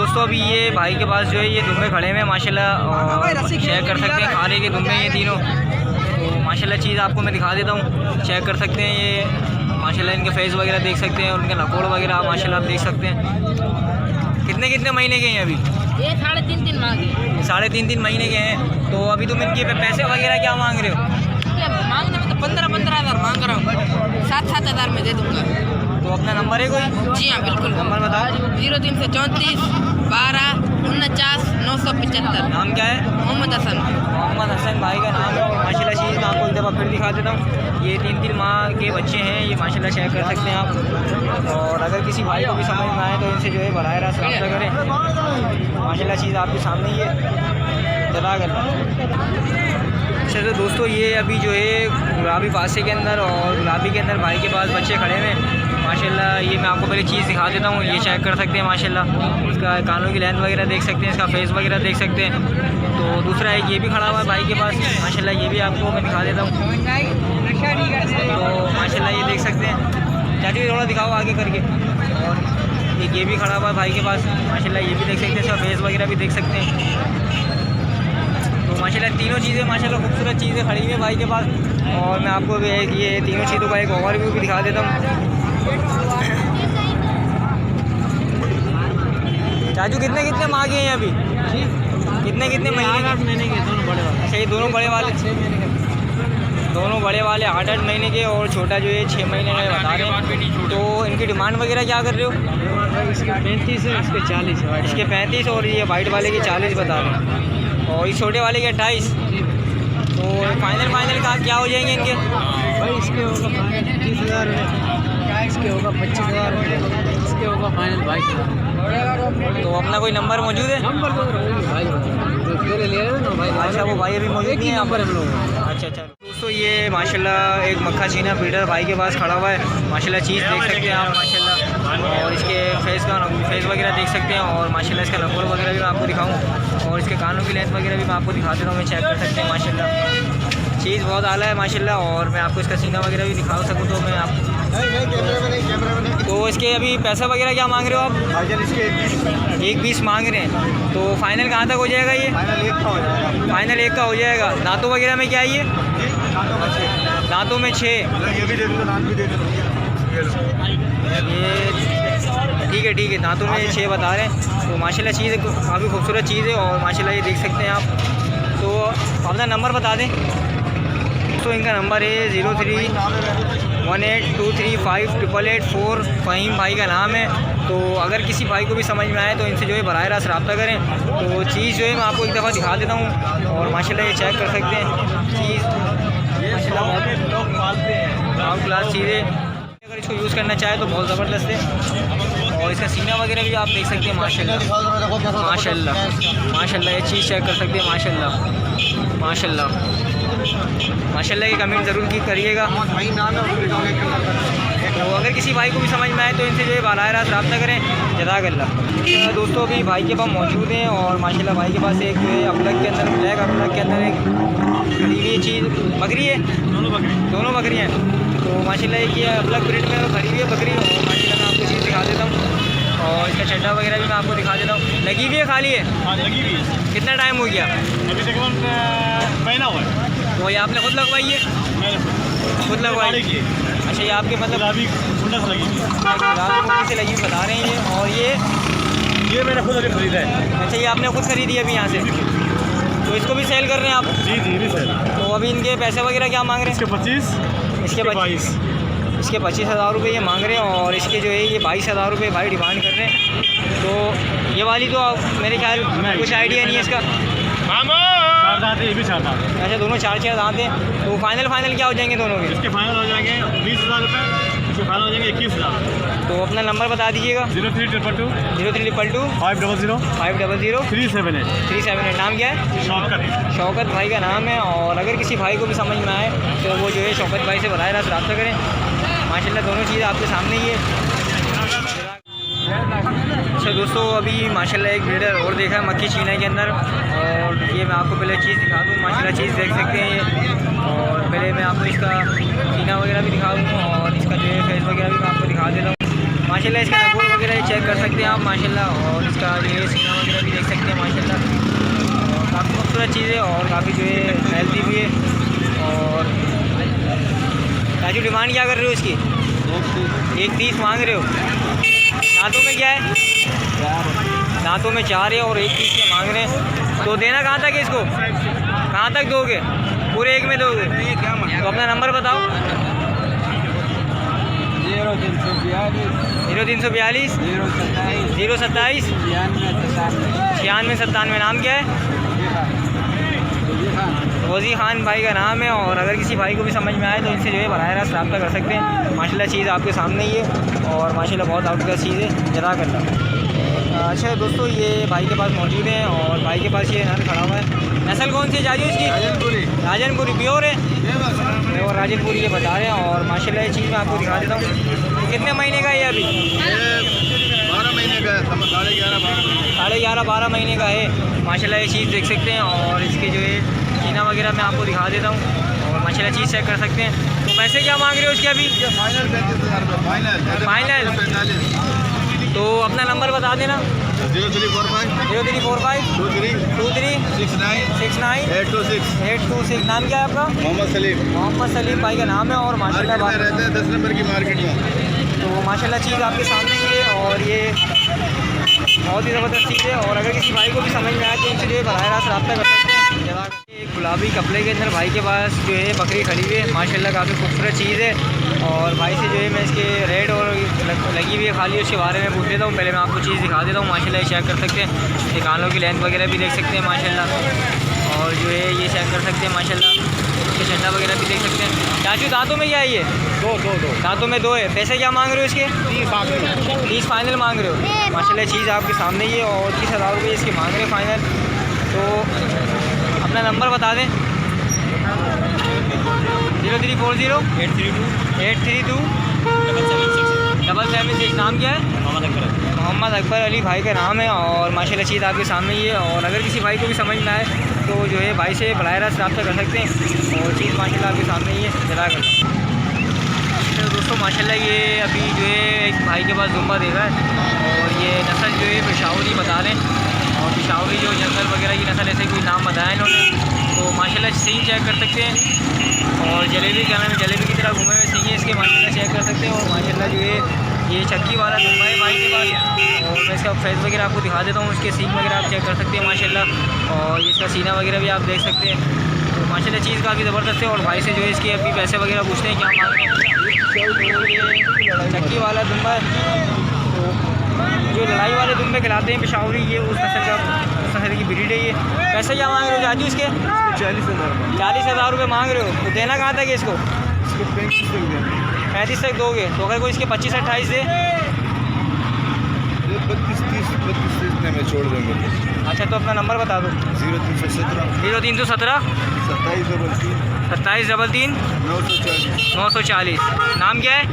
दोस्तों अभी ये भाई के पास जो है ये दुम्बे खड़े हुए हैं माशाल्लाह, और चेक कर सकते हैं खाने के दुम्बे ये तीनों। तो माशाल्लाह चीज़ आपको मैं दिखा देता हूँ, चेक कर सकते हैं ये माशाल्लाह इनके फेस वगैरह देख सकते हैं और उनके नकोड़ वगैरह माशाल्लाह आप देख सकते हैं। कितने कितने महीने के हैं अभी? ये 3.5 मांगे। 3.5 महीने के हैं। तो अभी तुम इनके पैसे वगैरह क्या मांग रहे हो? मांगने में तो 15-15 हज़ार मांग रहा हूँ, 7-7 हज़ार में दे दूँगा। तो अपना नंबर है कोई? जी हाँ बिल्कुल, नंबर बताओ। 0334 12 49 975। नाम क्या है? मोहम्मद हसन। मोहम्मद हसन भाई का नाम है। और माशाल्लाह चीज़ मैं आपको एक दफ़ा फिर दिखा देता हूँ। ये 3 माह के बच्चे हैं, ये माशाल्लाह चेक कर सकते हैं आप। और अगर किसी भाई को भी समझ में आए तो इनसे जो है बराह रास्त रब्ता करें। माशाल्लाह चीज़ आपके सामने ही है, जज़ाकल्लाह। अच्छा तो दोस्तों ये अभी जो है गुलाबी पासे के अंदर और गुलाबी के अंदर भाई के पास बच्चे खड़े हुए हैं माशाल्लाह। ये मैं आपको पहले चीज़ दिखा देता हूँ, ये चेक कर सकते हैं माशाल्लाह। इसका कानों की लेंथ वगैरह देख सकते हैं, इसका फेस वगैरह देख सकते हैं। तो दूसरा एक ये भी खड़ा हुआ है भाई के पास माशाल्लाह, ये भी आपको मैं दिखा देता हूँ। तो माशाल्लाह ये देख सकते हैं। चाची थोड़ा दिखाओ आगे करके। और एक ये भी खड़ा हुआ है भाई के पास माशाल्लाह, ये भी देख सकते हैं, इसका फेस वगैरह भी देख सकते हैं। तो माशाल्लाह तीनों चीज़ें माशाल्लाह खूबसूरत चीज़ें खड़ी हुई हैं भाई के पास। और मैं आपको एक ये तीनों चीज़ों का एक ओवरव्यू भी दिखा देता हूँ। चाचू कितने कितने मांगे हैं अभी? कितने महीने के? दोनों बड़े वाले। अच्छा ये दोनों बड़े वाले 6 महीने के, दोनों बड़े वाले 8-8 महीने के और छोटा जो है 6 महीने का बता रहे हैं। तो इनकी डिमांड वगैरह क्या कर रहे हो? इसके 35 है, इसके 40 है। इसके 35 और ये वाइट वाले के 40 बता रहे हैं और इस छोटे वाले के 28। तो फाइनल का क्या हो जाएंगे इनके? भाई इसके होगा फाइनल 30,000, इसके होगा 25,000, इसके होगा फाइनल 22,000। तो अपना कोई नंबर मौजूद है? नंबर तो भाई तेरे लिए ना भाई। अच्छा वो भाई अभी मौजूद नहीं है यहाँ पर? हम लोग। अच्छा दोस्तों ये माशाल्लाह एक मक्खा चीना ब्रीडर भाई के पास खड़ा हुआ है माशाल्लाह। चीज़ देख सकते हैं आप माशाल्लाह, और इसके फेस वगैरह देख सकते हैं। और माशाल्लाह इसका नंबर वगैरह भी मैं आपको दिखाऊँ और इसके कानों की लेंथ वगैरह भी मैं आपको दिखा देता हूँ, मैं चेक कर सकते हैं माशाल्लाह। चीज़ बहुत आला है माशाल्लाह। और मैं आपको इसका सीना वगैरह भी दिखा सकूँ तो मैं आप तो इसके अभी पैसा वगैरह क्या मांग रहे हो आप? इसके 1.20 मांग रहे हैं। तो फाइनल कहाँ तक हो जाएगा ये? फाइनल 1 का हो जाएगा। दांतों वगैरह में क्या है ये? दांतों में 6। ये भी दे दो, दांत भी दे दो। ये ठीक है दांतों में 6 बता रहे हैं। तो माशाल्लाह चीज़ काफ़ी खूबसूरत चीज़ है और माशाल्लाह ये देख सकते हैं आप। तो अपना नंबर बता दें। तो इनका नंबर है 0318235884। फ़हीम भाई का नाम है। तो अगर किसी भाई को भी समझ में आए तो इनसे जो है बराह रास्त रब्ता करें। तो चीज़ जो है मैं आपको एक दफ़ा दिखा देता हूँ और माशाल्लाह ये चेक कर सकते हैं। चीज़ माशाल्लाह बहुत लोग पालते हैं, टॉप क्लास चीज़ें। अगर इसको यूज़ करना चाहे तो बहुत ज़बरदस्त है। और इसका सीना वगैरह भी आप देख सकते हैं माशाल्लाह माशाल्लाह। ये चीज़ चेक कर सकते हैं माशाल्लाह ये कमेंट ज़रूर करिएगा। तो अगर किसी भाई को भी समझ में आए तो इनसे जो है बराह रास्त रब्ता करें। जज़ाकल्लाह। दोस्तों अभी भाई के पास मौजूद हैं और माशाल्लाह भाई के पास एक जो है अपलग के अंदर ब्लैक अपलग के अंदर एक खड़ी हुई चीज़ बकरी है। दोनों बकरी हैं। तो माशाल्लाह एक ये अपलग ब्रीड में खड़ी हुई है बकरी। और माशाल्लाह मैं आपको चीज़ दिखा देता हूँ और इसका चड्डा वगैरह भी मैं आपको दिखा देता हूँ। लगी हुई है खाली है? लगी हुई है। कितना टाइम हो गया? अभी तकरीबन महीना हुआ है। तो ये आपने खुद लगवाई है? खुद लगवाई। अच्छा ये आपके मतलब गुलाबी कुंडा से लगी हुई है। गुलाबी कुंडे से लगी हुई बता रहे हैं ये। और ये मैंने खुद अभी खरीदा है। अच्छा ये आपने खुद खरीदी है अभी यहाँ से? तो इसको भी सेल कर रहे हैं आप? जी भी सर। तो अभी इनके पैसे वगैरह क्या मांग रहे हैं? इसके 25, इसके 22, इसके 25,000 रुपये ये मांग रहे हैं। और इसके जो है ये 22,000 रुपये भाई डिमांड कर रहे हैं। तो ये वाली तो मेरे ख्याल कुछ आइडिया नहीं है इसका। 4 दांत है, ये भी 4 दांत है। अच्छा दोनों 4 दांत हैं। तो फाइनल क्या हो जाएंगे दोनों के? इसके फाइनल हो जाएंगे 20,000 रुपये, इसके फाइनल हो जाएंगे 21,000। तो अपना नंबर बता दीजिएगा। 0322 0322 500 500 378। 378। नाम क्या है? शौकत भाई का नाम है। और अगर किसी भाई को भी समझ में आए तो वो जो है शौकत भाई से बराह रास्त रब्ता करें। माशाल्लाह दोनों चीज़ें आपके सामने ही है। अच्छा दोस्तों अभी माशाल्लाह एक ब्रीडर और देखा है मक्खी चीना के अंदर। और ये मैं आपको पहले चीज़ दिखा दूँ। माशाल्लाह चीज़ देख सकते हैं ये। और पहले मैं आपको इसका सीना वगैरह भी दिखा दूँ और इसका जो है फेस वगैरह भी मैं आपको दिखा देता हूँ। माशाल्लाह इसका नगोर वगैरह चेक कर सकते हैं आप माशाल्लाह। और इसका ये सीना वगैरह भी देख सकते हैं माशाल्लाह। और काफ़ी खूबसूरत चीज़ है और काफ़ी जो है हेल्दी भी है। और राजू डिमांड क्या कर रहे हो इसकी? 130 मांग रहे हो। दांतों में क्या है? दांतों में 4 है और 130 के मांग रहे हैं। तो देना कहाँ तक है इसको? कहाँ तक दोगे? पूरे एक में दोगे? तो अपना नंबर बताओ। 0342 027 9697। नाम क्या है? वज़ी खान भाई का नाम है। और अगर किसी भाई को भी समझ में आए तो इनसे जो है बराह रास्त रब्ता कर सकते हैं। माशाल्लाह चीज़ आपके सामने ही है और माशाल्लाह बहुत आउटक्लास चीज़ है। जज़ाकल्लाह। अच्छा दोस्तों, ये भाई के पास मौजूद हैं और भाई के पास ये नर खड़ा हुआ है। नस्ल कौन सी जारी इसकी? राजनपुरी प्योर है और राजनपुरी ये बता रहे हैं। और माशाल्लाह ये चीज़ मैं आपको दिखा देता हूँ। कितने महीने का है ये अभी? 12 महीने का है, 11.5 12 महीने का है माशाल्लाह। ये चीज़ देख सकते हैं। और इसके जो है सीना वगैरह मैं आपको दिखा देता हूँ और माशाल्लाह चीज़ चेक कर सकते हैं। तो पैसे क्या मांग रहे हो उसके अभी? फाइनल। तो अपना नंबर बता देना। 0345 23 69 826। नाम क्या है आपका? मोहम्मद सलीम भाई का नाम है। और माशाल्लाह रहता है 10 नंबर की मार्केट में। तो माशाल्लाह चीज़ आपके सामने ही है और ये बहुत ही ज़बरदस्त चीज़ है। और अगर किसी भाई को भी समझ में आए तो इनसे जो है बराह रास्त रब्ता कर सकते हैं। एक गुलाबी कपड़े के अंदर भाई के पास जो है बकरी खड़ी हुई है माशाल्लाह। काफ़ी खूबसूरत चीज़ है। और भाई से जो है मैं इसके रेड और लगी हुई है खाली उसके बारे में पूछ लेता हूँ। पहले मैं आपको चीज़ दिखा देता हूँ माशाल्लाह। ये चेक कर सकते हैं। ये कानों की लेंथ वगैरह भी देख सकते हैं माशाल्लाह। और जो है ये चेक कर सकते हैं माशाल्लाह। इसके झंडा वगैरह भी देख सकते हैं। चाचू दांतों में क्या है ये? दो दांतों में 2 है। पैसे क्या मांग रहे हो इसके? 30 फाइनल मांग रहे हो। माशाल्लाह चीज़ आपके सामने ही है और 30,000 रुपये इसके मांग रहे हैं फ़ाइनल। तो अपना नंबर बता दें। 0340 832 776। नाम क्या है? मोहम्मद अकबर अली भाई का नाम है। और माशाल्लाह चीज़ आपके सामने ही है। और अगर किसी भाई को भी समझ में आए तो जो है भाई से बराह रास्त रब्ता कर सकते हैं। और चीज़ माशाल्लाह आपके सामने ही है। जज़ाकल्लाह। तो दोस्तों माशाल्लाह ये अभी जो है एक भाई के पास दुम्बा देखा है और ये नस्ल जो है पेशावरी बता रहे हैं। और पेशावरी जो जंगल वगैरह की नस्ल ऐसे कोई नाम बताया इन्होंने। तो माशाल्लाह सींग चेक कर सकते हैं। और जलेबी क्या नाम है, जलेबी की तरह घूमे हुए सींग है इसके माशाल्लाह चेक कर सकते हैं। और माशाल्लाह जो है ये चक्की वाला दुम्बा है भाई के पास। और मैं इसका फेस वगैरह आपको दिखा देता हूँ। इसके सींग वगैरह आप चेक कर सकते हैं माशाल्लाह। और इसका सीना वगैरह भी आप देख सकते हैं। तो माशाल्लाह चीज़ काफ़ी ज़बरदस्त है। और भाई से जो है इसके अभी पैसे वगैरह पूछते हैं क्या मांग रहे हैं। चक्की वाला दुम्बा है। तो जो लड़ाई वाले दुम्बे खिलाते हैं पेशावरी, ये उस नस्ल की ब्रीड है ये। पैसे क्या मांग रहे हो जाजू इसके? 40,000 रुपये मांग रहे हो। तो देना कहाँ तक है इसको? 35 तक दोगे। तो अगर कोई इसके 25-28 दे? 32-30 में छोड़ देंगे। अच्छा तो अपना नंबर बता दो। 0317 27 940। नाम क्या है?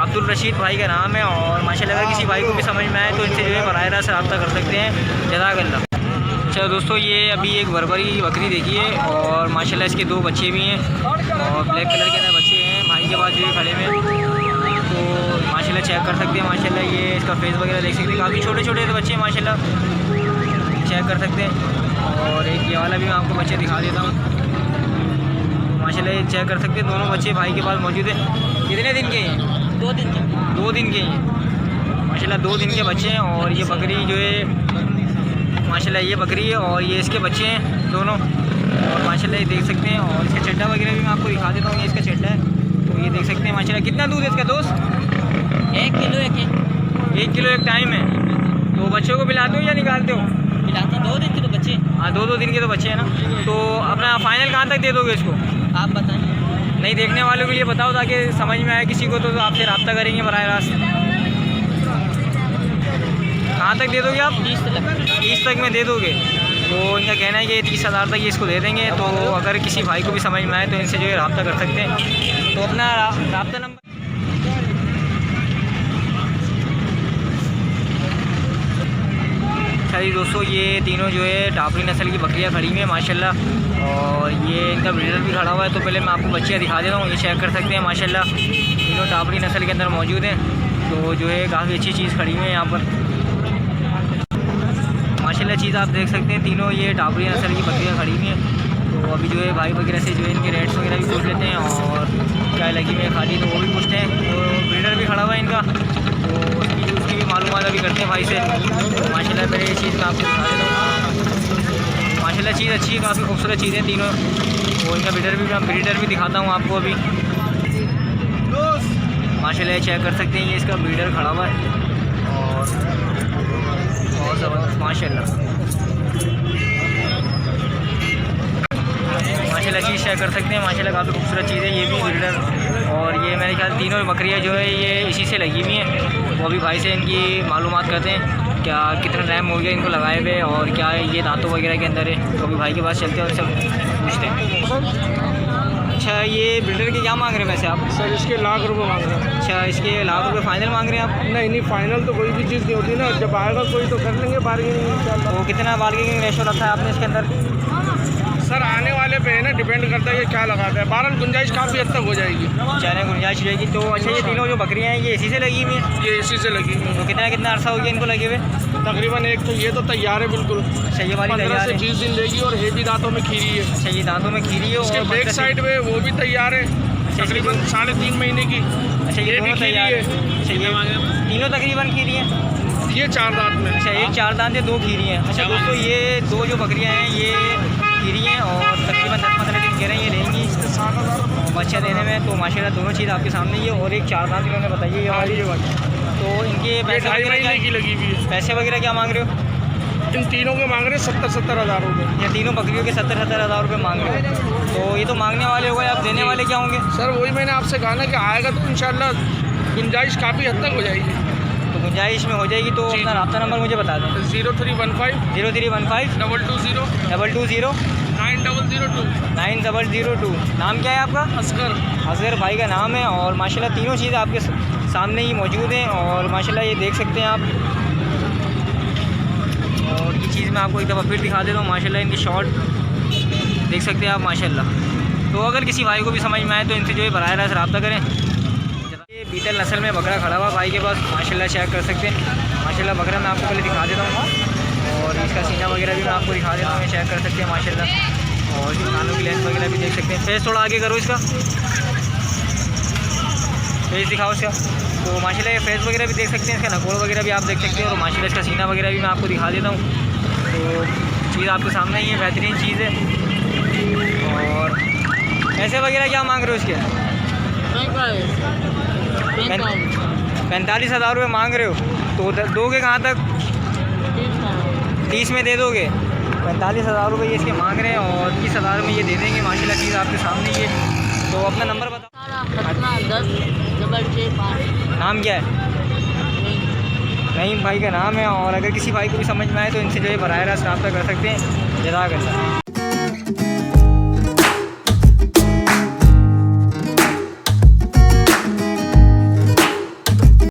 अब्दुल रशीद भाई का नाम है। और माशाल्लाह अगर किसी भाई को भी समझ में आए तो इनसे जो है बराह रास्त रब्ता कर सकते हैं। जज़ाकल्लाह। अच्छा दोस्तों, ये अभी एक बरबरी बकरी देखी है और माशाल्लाह इसके 2 बच्चे भी हैं और ब्लैक कलर के अंदर बच्चे हैं भाई के पास जो है खड़े में। तो माशाल्लाह चेक कर सकते हैं माशाल्लाह। ये इसका फेस वगैरह देख सकते हैं। काफ़ी छोटे छोटे बच्चे हैं माशाल्लाह, चेक कर सकते हैं। और एक ये वाला भी मैं आपको बच्चे दिखा देता हूँ। माशाल्लाह ये चेक कर सकते हैं। दोनों बच्चे भाई के पास मौजूद हैं। कितने दिन के हैं? 2 दिन के। 2 दिन के हैं माशाल्लाह। 2 दिन के बच्चे हैं। और ये बकरी जो है माशाल्लाह ये बकरी है और ये इसके बच्चे हैं दोनों। और माशाल्लाह ये देख सकते हैं। और इसका चड्डा वगैरह भी मैं आपको दिखा देता हूँ। ये इसका चड्डा है तो ये देख सकते हैं माशाल्लाह। कितना दूध है इसका दोस्त? 1 किलो 1 किलो एक टाइम है। तो बच्चों को पिलाते हो या निकालते हो? पिलाते। 2 दिन के तो बच्चे। हाँ 2 दिन के तो बच्चे हैं ना। तो अपना फाइनल कहाँ तक दे दोगे इसको? आप बताइए। नहीं देखने वालों के लिए बताओ ताकि समझ में आए किसी को तो आपसे रब्ता करेंगे बराह रास्त। कहाँ तक दे दोगे आप? 30 तक में दे दोगे। तो इनका कहना है कि 30,000 तक ये इसको दे देंगे। तो अगर किसी भाई को भी समझ में आए तो इनसे जो है रब्ता कर सकते हैं। तो अपना रब्ता नंबर। अच्छा जी दोस्तों, ये तीनों जो है टापरी नस्ल की बकरियां खड़ी हुई हैं माशाल्लाह। और ये इनका ब्रीडर भी खड़ा हुआ है। तो पहले मैं आपको बच्चियाँ दिखा देता हूँ। ये चेक कर सकते हैं माशाल्लाह। तीनों टापरी नस्ल के अंदर मौजूद हैं। तो जो है काफ़ी अच्छी चीज़ खड़ी हुई है यहाँ पर माशाल्लाह। चीज़ आप देख सकते हैं, तीनों ये टाबरी नस्ल की बकरियाँ खड़ी हुई हैं। तो अभी जो है भाई वगैरह से जो है इनके रेट्स वगैरह भी पूछ लेते हैं और क्या लगी हुई है खाली, तो वो भी पूछते हैं। तो ब्रीडर भी खड़ा हुआ है इनका, तो उसकी भी मालूमात अभी करते हैं भाई से। तो माशाल्लाह मेरे ये चीज़ मैं आपको दिखा देता हूँ। माशाल्लाह चीज़ अच्छी है, काफ़ी खूबसूरत चीज़ें तीनों। और इनका ब्रीडर भी दिखाता हूँ आपको अभी। माशाल्लाह चेक कर सकते हैं, ये इसका ब्रीडर खड़ा हुआ है और बहुत ज़बरदस्त माशाल्लाह चीज़ चेक कर सकते हैं। माशाल्लाह काफ़ी खूबसूरत चीज़ है, ये भी ब्रीडर। और ये मेरे ख्याल तीनों बकरियाँ जो है ये इसी से लगी हुई हैं। वो अभी भाई से इनकी मालूमात करते हैं, क्या कितना टाइम हो गया इनको लगाए हुए और क्या ये दांतों वगैरह के अंदर है। तो अभी भाई के पास चलते हैं और सब पूछते हैं। अच्छा, ये ब्रीडर के क्या मांग रहे हैं वैसे आप? सर इसके लाख रुपए मांग रहे हैं। अच्छा, इसके लाख रुपए फाइनल मांग रहे हैं आप? नहीं, फाइनल तो कोई भी चीज़ नहीं होती ना, जब आएगा कोई तो कर लेंगे बार्गेनिंग इंशाल्लाह। तो कितना बार्गेनिंग रेशो रखा है आपने इसके अंदर? सर आने वाले पे है ना, डिपेंड करता है ये क्या लगाता है। बहरहाल गुंजाइश काफ़ी हद तक हो जाएगी। चाहे गुंजाइश रहेगी। तो अच्छा, ये तीनों जो बकरियाँ हैं ये इसी से लगी हुई हैं? ये इसी से लगी हुई है। तो कितना अर्सा हो गया इनको लगे हुए? तकरीबन एक तो ये तो तैयार है बिल्कुल। अच्छा, ये वाली 15 तैयार से है? 20 दिन लेगी और हेवी दांतों में खीरी है। अच्छा, ये दांतों में खीरी है उसके और बैक साइड में वो भी तैयार है, तकरीबन 3.5 महीने की। अच्छा, ये भी दोनों खीरी तैयार है? है। अच्छा, ये तीनों तकरीबन खीरी हैं? ये 4 दांत में। अच्छा, एक 4 दांत है, 2 खीरी हैं। अच्छा दोस्तों, ये 2 जो बकरियां हैं ये खीरी हैं और तकरीबन 10-15 दिन कह रहे हैं ये रहेंगी बच्चा देने में। तो माशाल्लाह दोनों चीज़ आपके सामने ही है। और एक 4 दांत इन्होंने बताइए ये वाली। तो इनके पैसे वगैरह की लगी हुई है। पैसे वगैरह क्या मांग रहे हो? इन तीनों के मांग रहे हैं 70-70 हज़ार रुपये। या तीनों बकरियों के 70-70 हज़ार रुपये मांग रहे हो? तो ये तो मांगने वाले हो गए, आप देने वाले क्या होंगे? सर वही मैंने आपसे कहा ना कि आएगा तो इंशाल्लाह गुंजाइश काफ़ी हद तक हो जाएगी। तो गुंजाइश में हो जाएगी। तो अपना रब्ता नंबर मुझे बता दें। 0315 0315 220 220 9002। 9002। नाम क्या है आपका? असगर भाई का नाम है। और माशाल्लाह तीनों चीज़ें आपके सामने ही मौजूद हैं और माशाल्लाह ये देख सकते हैं आप। और ये चीज़ मैं आपको एक दफ़ा फिर दिखा देता हूँ। माशाल्लाह इनकी शॉट देख सकते हैं आप माशाल्लाह। तो अगर किसी भाई को भी समझ में आए तो इनसे जो है बराह रास्त रब्ता करें। ये बीटल नस्ल में बकरा खड़ा हुआ भाई के पास, माशाल्लाह चेक कर सकते हैं। माशाल्लाह बकरा मैं आपको पहले दिखा देता हूँ और इसका सीना वगैरह भी मैं आपको दिखा देता हूँ, चेक कर सकते हैं माशाल्लाह। और कानों की लेंथ वगैरह भी देख सकते हैं। फेस थोड़ा आगे करो इसका, फेस दिखाओ इसका। तो माशाल्लाह ये फेस वगैरह भी देख सकते हैं, इसका नकोड़ वगैरह भी आप देख सकते हैं। और माशाल्लाह इसका सीना वगैरह भी मैं आपको दिखा देता हूँ। तो चीज़ आपके सामने ही है, बेहतरीन चीज़ है। और पैसे वगैरह क्या मांग रहे हो इसके? 45 हज़ार रुपये मांग रहे हो। तो दोगे कहाँ तक? 30 में दे दोगे? 45 हज़ार रुपये ये इसके मांग रहे हैं और 30 हज़ार में ये दे देंगे। माशाल्लाह चीज़ आपके सामने ही है। तो अपना नंबर बताओ। 10 नाम क्या है? नईम भाई का नाम है। और अगर किसी भाई को भी समझ में आए तो इनसे जो है बराह रास्त रब्ता कर सकते हैं। जज़ाकल्लाह।